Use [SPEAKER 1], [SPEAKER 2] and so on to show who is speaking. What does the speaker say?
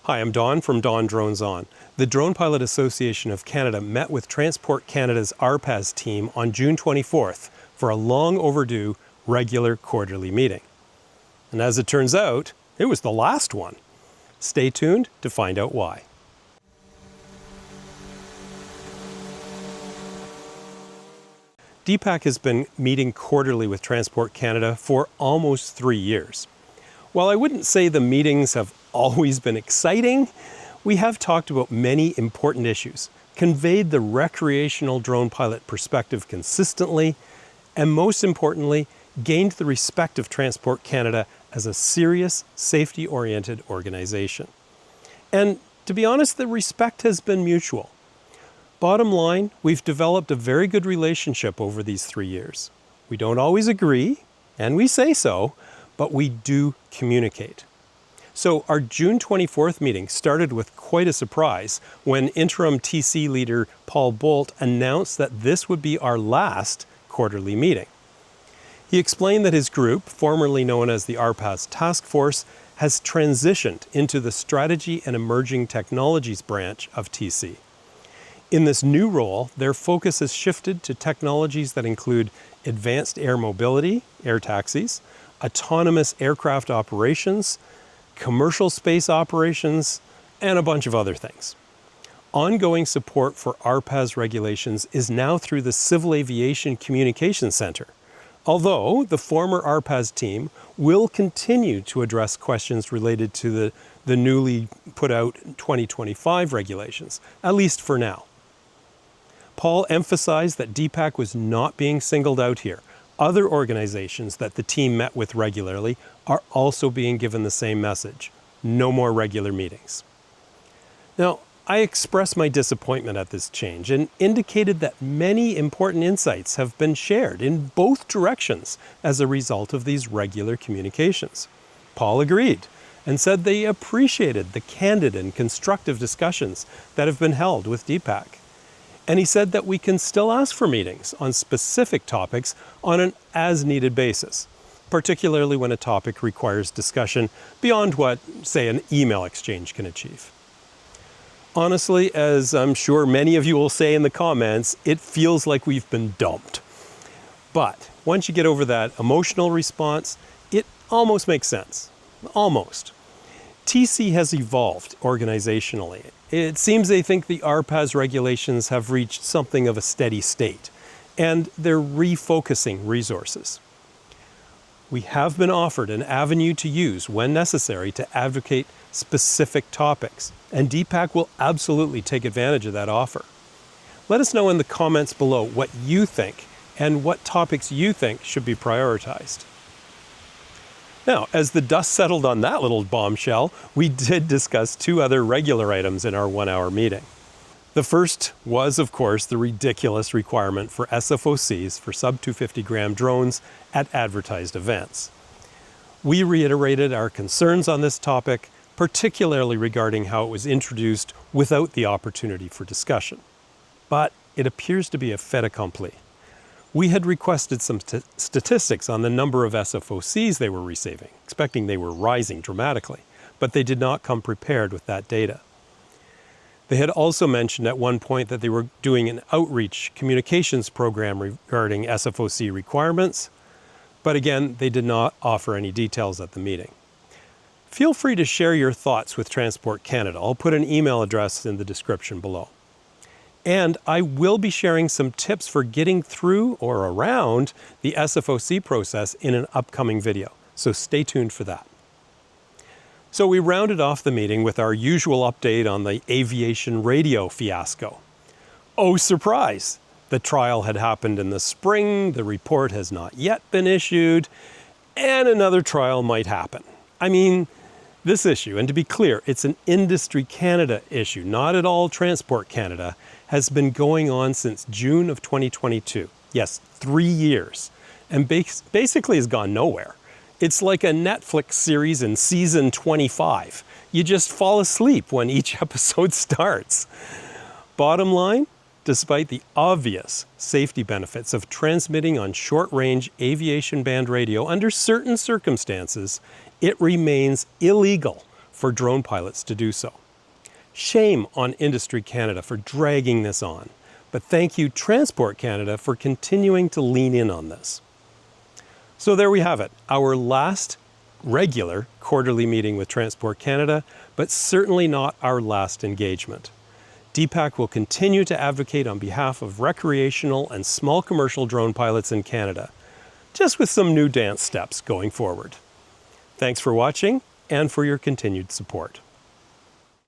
[SPEAKER 1] Hi, I'm Don from DonDronesOn. The Drone Pilot Association of Canada met with Transport Canada's RPAS team on June 24th for a long overdue regular quarterly meeting. And as it turns out, it was the last one. Stay tuned to find out why. DPAC has been meeting quarterly with Transport Canada for almost 3 years. While I wouldn't say the meetings have always been exciting, we have talked about many important issues, conveyed the recreational drone pilot perspective consistently, and most importantly, gained the respect of Transport Canada as a serious, safety-oriented organization. And to be honest, the respect has been mutual. Bottom line, we've developed a very good relationship over these 3 years. We don't always agree, and we say so, but we do communicate. So our June 24th meeting started with quite a surprise when interim TC leader Paul Bolt announced that this would be our last quarterly meeting. He explained that his group, formerly known as the RPAS Task Force, has transitioned into the Strategy and Emerging Technologies branch of TC. In this new role, their focus has shifted to technologies that include advanced air mobility, air taxis, autonomous aircraft operations, commercial space operations, and a bunch of other things. Ongoing support for RPAS regulations is now through the Civil Aviation Communications Center, although the former RPAS team will continue to address questions related to the newly put out 2025 regulations, at least for now. Paul emphasized that DPAC was not being singled out here. Other organizations that the team met with regularly are also being given the same message: no more regular meetings. Now, I expressed my disappointment at this change and indicated that many important insights have been shared in both directions as a result of these regular communications. Paul agreed and said they appreciated the candid and constructive discussions that have been held with DPAC. And he said that we can still ask for meetings on specific topics on an as-needed basis, particularly when a topic requires discussion beyond what, say, an email exchange can achieve. Honestly, as I'm sure many of you will say in the comments, it feels like we've been dumped. But once you get over that emotional response, it almost makes sense. Almost. TC has evolved organizationally. It seems they think the RPAS regulations have reached something of a steady state, and they're refocusing resources. We have been offered an avenue to use when necessary to advocate specific topics, and DPAC will absolutely take advantage of that offer. Let us know in the comments below what you think and what topics you think should be prioritized. Now, as the dust settled on that little bombshell, we did discuss 2 other regular items in our 1-hour meeting. The first was, of course, the ridiculous requirement for SFOCs for sub-250 gram drones at advertised events. We reiterated our concerns on this topic, particularly regarding how it was introduced without the opportunity for discussion. But it appears to be a fait accompli. We had requested some statistics on the number of SFOCs they were receiving, expecting they were rising dramatically, but they did not come prepared with that data. They had also mentioned at one point that they were doing an outreach communications program regarding SFOC requirements, but again, they did not offer any details at the meeting. Feel free to share your thoughts with Transport Canada. I'll put an email address in the description below. And I will be sharing some tips for getting through or around the SFOC process in an upcoming video, so stay tuned for that. So we rounded off the meeting with our usual update on the aviation radio fiasco. Oh, surprise! The trial had happened in the spring, the report has not yet been issued, and another trial might happen. I mean, this issue, and to be clear, it's an Industry Canada issue, not at all Transport Canada, has been going on since June of 2022. Yes, 3 years. And basically has gone nowhere. It's like a Netflix series in season 25. You just fall asleep when each episode starts. Bottom line, despite the obvious safety benefits of transmitting on short-range aviation band radio under certain circumstances, it remains illegal for drone pilots to do so. Shame on Industry Canada for dragging this on, but thank you Transport Canada for continuing to lean in on this. So there we have it, our last regular quarterly meeting with Transport Canada, but certainly not our last engagement. DPAC will continue to advocate on behalf of recreational and small commercial drone pilots in Canada, just with some new dance steps going forward. Thanks for watching and for your continued support.